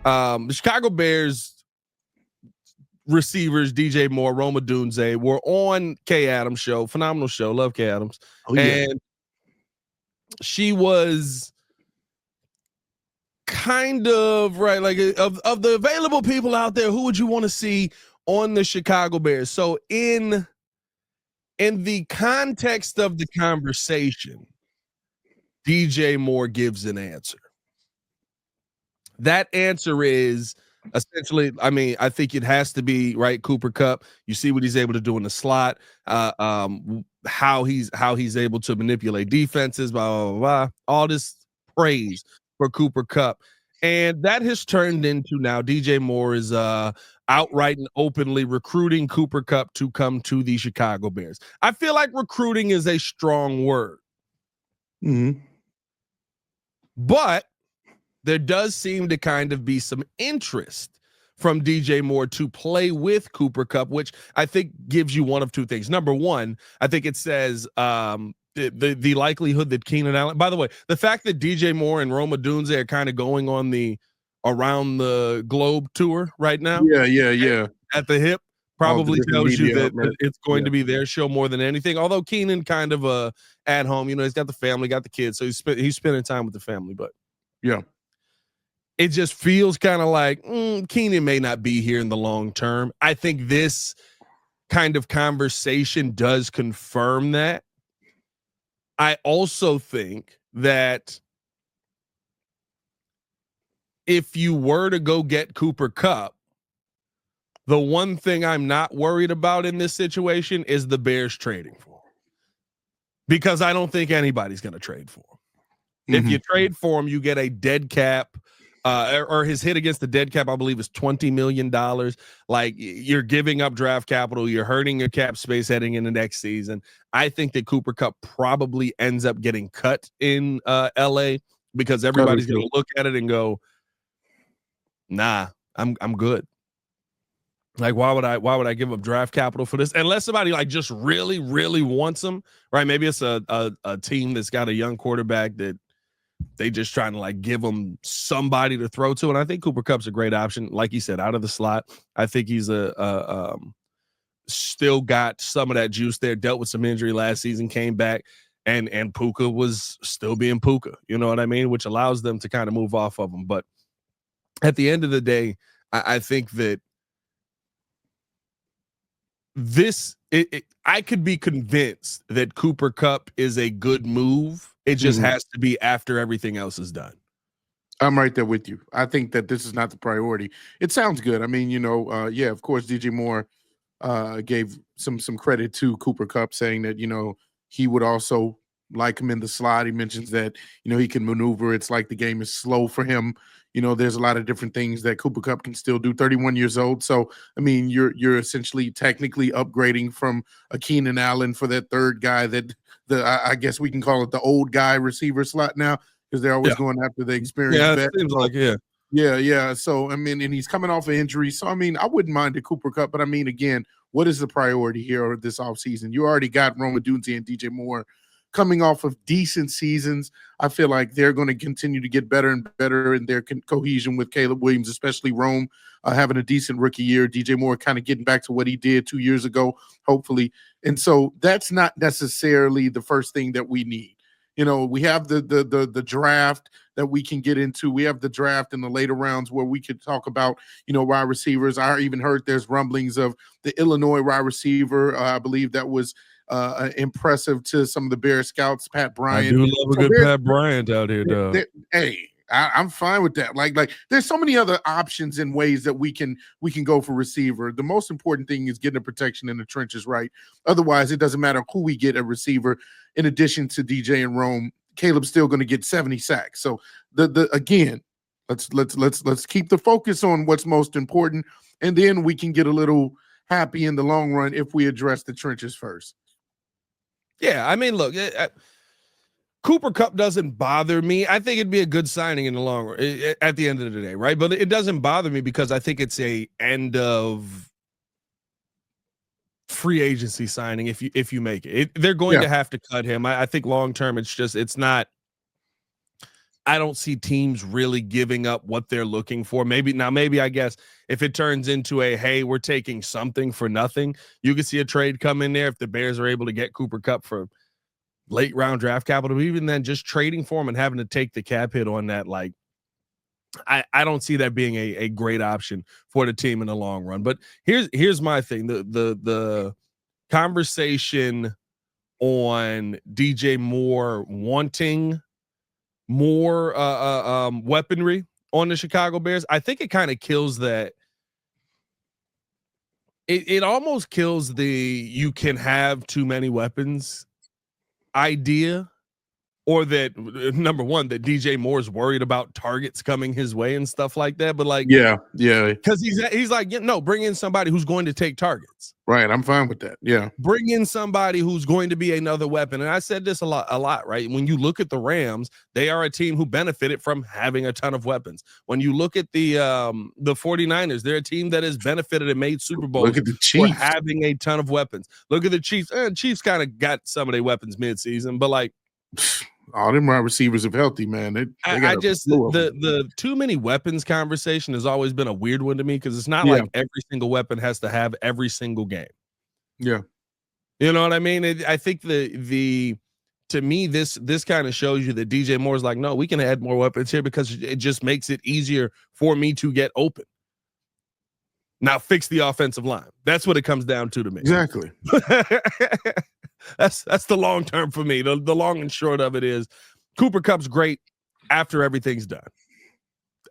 The Chicago Bears receivers, DJ Moore, Roma Dunze, were on Kay Adams' show. Phenomenal show. Love Kay Adams. Oh, yeah. And she was kind of right, like of the available people out there, who would you want to see on the Chicago Bears? So in the context of the conversation, DJ Moore gives an answer. That answer is essentially, I mean, I think it has to be right. Cooper Kupp. You see what he's able to do in the slot. How he's able to manipulate defenses. Blah blah blah. All this praise for Cooper Kupp, and that has turned into now DJ Moore is outright and openly recruiting Cooper Kupp to come to the Chicago Bears. I feel like recruiting is a strong word, but there does seem to kind of be some interest from DJ Moore to play with Cooper Kupp, which I think gives you one of two things. Number one, I think it says the likelihood that Keenan Allen, by the way, the fact that DJ Moore and Roma Dunze are kind of going on the around the globe tour right now. Yeah. At the hip probably tells you that it's going to be their show more than anything. Although Keenan kind of at home, you know, he's got the family, got the kids, so he's spending time with the family, but yeah. It just feels kind of like Keenan may not be here in the long term. I think this kind of conversation does confirm that. I also think that if you were to go get Cooper Kupp, the one thing I'm not worried about in this situation is the Bears trading for him, because I don't think anybody's going to trade for him. If you trade for him, you get a dead cap. Or his hit against the dead cap, I believe, is $20 million. Like, you're giving up draft capital. You're hurting your cap space heading into next season. I think that Cooper Kupp probably ends up getting cut in LA, because everybody's going to look at it and go, nah, I'm good. Like, why would I give up draft capital for this? Unless somebody like just really, really wants him, right? Maybe it's a team that's got a young quarterback that they just trying to like give him somebody to throw to. And I think Cooper Kupp's a great option. Like you said, out of the slot, I think he's still got some of that juice there, dealt with some injury last season, came back, and Puka was still being Puka, you know what I mean? Which allows them to kind of move off of him. But at the end of the day, I think that I could be convinced that Cooper Kupp is a good move. It just has to be after everything else is done. I'm right there with you. I think that this is not the priority. It sounds good. I mean, you know, yeah, of course, DJ Moore gave some credit to Cooper Kupp, saying that, you know, he would also like him in the slot. He mentions that, you know, he can maneuver. It's like the game is slow for him. You know, there's a lot of different things that Cooper Kupp can still do. 31 years old. So, I mean, you're essentially technically upgrading from a Keenan Allen for that third guy that I guess we can call it the old guy receiver slot now, because they're always going after the experienced vet. Seems like, yeah. So, I mean, and he's coming off an injury. So, I mean, I wouldn't mind the Cooper Kupp, but I mean, again, what is the priority here this offseason? You already got Roma Dunze and DJ Moore coming off of decent seasons. I feel like they're going to continue to get better and better in their cohesion with Caleb Williams, especially Rome having a decent rookie year. DJ Moore kind of getting back to what he did 2 years ago, hopefully. And so that's not necessarily the first thing that we need. You know, we have the draft that we can get into. We have the draft in the later rounds where we could talk about, you know, wide receivers. I even heard there's rumblings of the Illinois wide receiver. I believe that was impressive to some of the Bear scouts. Pat Bryant. I do love a good Pat Bryant out here, though. Hey, I'm fine with that. Like there's so many other options and ways that we can go for receiver. The most important thing is getting the protection in the trenches right. Otherwise, it doesn't matter who we get a receiver. In addition to DJ and Rome, Caleb's still going to get 70 sacks. So again, let's keep the focus on what's most important, and then we can get a little happy in the long run if we address the trenches first. Yeah, I mean, look, Cooper Kupp doesn't bother me. I think it'd be a good signing in the long run at the end of the day, right? But it doesn't bother me because I think it's a end of free agency signing if you make it. They're going to have to cut him. I think long term it's not I don't see teams really giving up what they're looking for. Maybe I guess if it turns into a, hey, we're taking something for nothing, you could see a trade come in there if the Bears are able to get Cooper Kupp for late round draft capital. But even then, just trading for him and having to take the cap hit on that, like, I don't see that being a great option for the team in the long run. But here's my thing. The conversation on DJ Moore wanting more weaponry on the Chicago Bears, I think it kind of kills that. It almost kills the you can have too many weapons idea, or that number one, that DJ Moore's worried about targets coming his way and stuff like that. But like, yeah, because he's like, no, bring in somebody who's going to take targets. Right, I'm fine with that. Yeah, bring in somebody who's going to be another weapon. And I said this a lot, right? When you look at the Rams, they are a team who benefited from having a ton of weapons. When you look at the 49ers, they're a team that has benefited and made Super Bowls. Look at the Chiefs for having a ton of weapons. Look at the Chiefs. Chiefs kind of got some of their weapons mid-season, but like, all them wide receivers are healthy, man. I just the too many weapons conversation has always been a weird one to me, because it's not like every single weapon has to have every single game. Yeah, you know what I mean. I think the to me this kind of shows you that DJ Moore's like, no, we can add more weapons here because it just makes it easier for me to get open. Now fix the offensive line. That's what it comes down to me. Exactly. That's the long term for me. The long and short of it is Cooper Kupp's great after everything's done.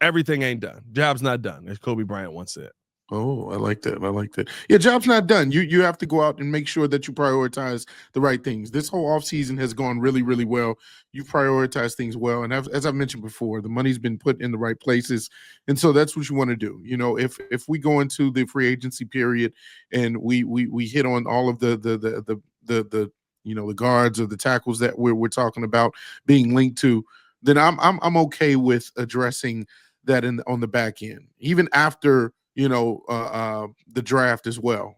Everything ain't done. Job's not done, as Kobe Bryant once said. Oh, I like that. Yeah, job's not done. You have to go out and make sure that you prioritize the right things. This whole offseason has gone really, really well. You prioritize things well. And as I mentioned before, the money's been put in the right places. And so that's what you want to do. You know, if we go into the free agency period and we hit on all of the you know, the guards or the tackles that we're talking about being linked to, then I'm okay with addressing that on the back end, even after, you know, the draft as well.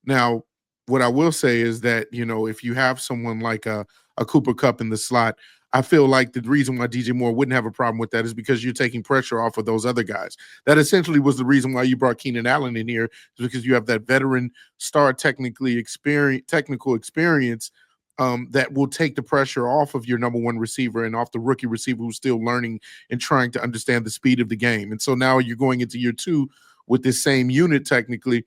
Now, what I will say is that, you know, if you have someone like a Cooper Kupp in the slot, I feel like the reason why DJ Moore wouldn't have a problem with that is because you're taking pressure off of those other guys. That essentially was the reason why you brought Keenan Allen in here, is because you have that veteran star technical experience that will take the pressure off of your number one receiver and off the rookie receiver who's still learning and trying to understand the speed of the game. And so now you're going into year two with this same unit technically.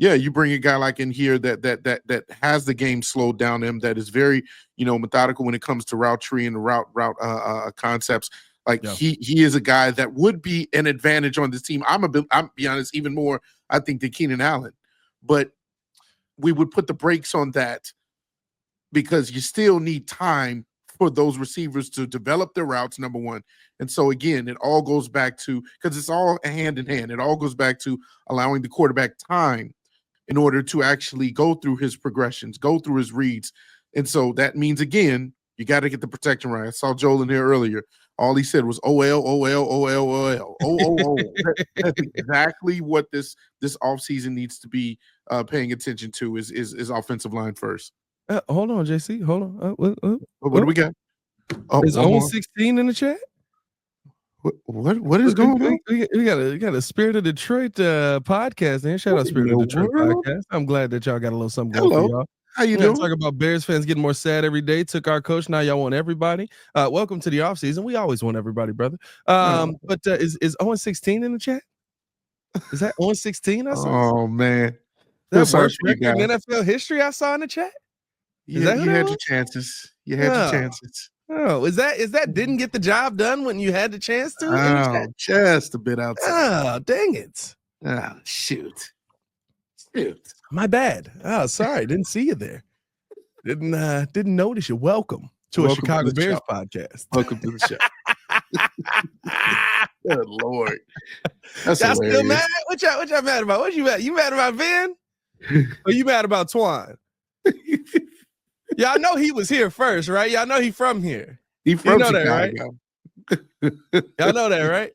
Yeah, you bring a guy like in here that has the game slowed down him, that is very, you know, methodical when it comes to route tree and the route concepts. Like he is a guy that would be an advantage on this team. I'm be honest, even more, I think, than Keenan Allen. But we would put the brakes on that because you still need time for those receivers to develop their routes, number one. And so, again, it all goes back to, because it's all hand in hand, it all goes back to allowing the quarterback time in order to actually go through his progressions, go through his reads. And so that means, again, you got to get the protection right. I saw Joel in here earlier. All he said was OL, OL, OL, OL, OOO. That's exactly what this offseason needs to be paying attention to is offensive line first. Hold on, JC. Hold on. What do we got? Oh, is 0-16 in the chat? What is going on? We got a Spirit of Detroit podcast. And shout out Spirit of Detroit podcast. I'm glad that y'all got a little something going for y'all. How you doing? Talk about Bears fans getting more sad every day. Took our coach. Now y'all want everybody. Welcome to the offseason. We always want everybody, brother. But is 0-16 in the chat? Is that 0-16? Oh man, that's worst record in NFL history I saw in the chat. You had your chances. You had your chances. Oh, is that didn't get the job done when you had the chance to? Oh, just a bit outside. Oh, dang it. Oh, shoot. My bad. Oh, sorry. Didn't see you there. Didn't notice you. Welcome to a Chicago Bears podcast. Welcome to the show. Good Lord. That's y'all still mad? What y'all mad about? What you mad? You mad about Vin? Or you mad about Twine? Y'all know he was here first, right? Y'all know he from here. He from Chicago. That, right? Y'all know that, right?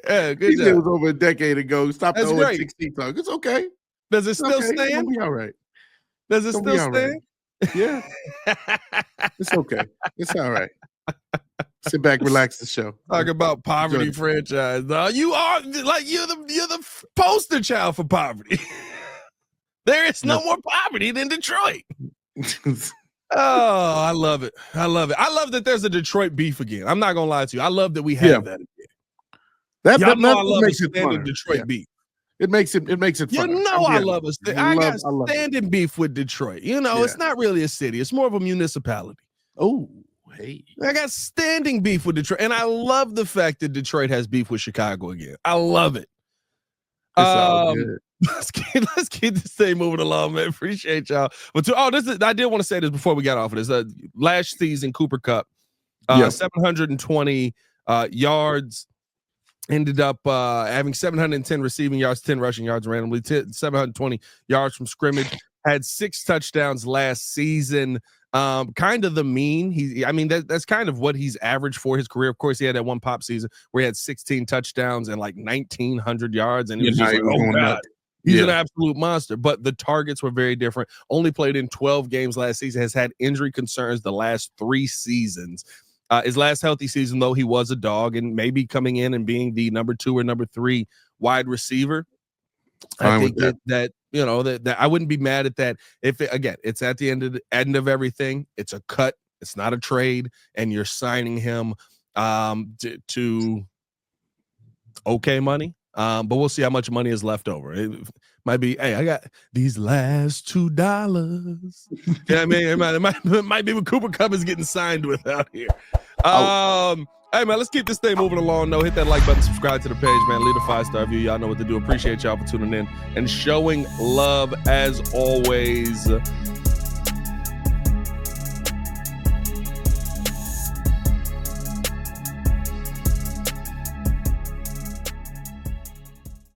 Yeah, good job. It was over a decade ago. Stop the 0-16 talk. It's okay. Does it still stand? It'll be all right. Does it still stand? Right. Yeah. It's okay. It's all right. Sit back, relax the show. Talk about poverty franchise. You are like you're the poster child for poverty. There is no more poverty than Detroit. Oh, I love it. I love it. I love that there's a Detroit beef again. I'm not gonna lie to you. I love that we have that again. I love a standing Detroit beef. It makes it fun. You know, I love us. I got standing beef with Detroit. You know, it's not really a city. It's more of a municipality. Oh, hey. I got standing beef with Detroit. And I love the fact that Detroit has beef with Chicago again. I love it. It's all good. Let's keep this thing moving along, man. Appreciate y'all. But I did want to say this before we got off of this. Last season, Cooper Kupp, 720 yards. Ended up having 710 receiving yards, 10 rushing yards randomly, 720 yards from scrimmage. Had 6 touchdowns last season. Kind of the mean. That's kind of what he's averaged for his career. Of course, he had that one pop season where he had 16 touchdowns and like 1,900 yards, and he was just like, oh god, he's an absolute monster. But the targets were very different. Only played in 12 games last season. Has had injury concerns the last 3 seasons. His last healthy season, though, he was a dog and maybe coming in and being the number 2 or number 3 wide receiver. I think that I wouldn't be mad at that. If it's at the end of everything. It's a cut. It's not a trade, and you're signing him to okay money. But we'll see how much money is left over. It might be, hey, I got these last $2. Yeah, I mean, it might be what Cooper Kupp is getting signed with out here. Hey, man, let's keep this thing moving along. No, hit that like button, subscribe to the page, man. Leave a 5-star review. Y'all know what to do. Appreciate y'all for tuning in and showing love as always.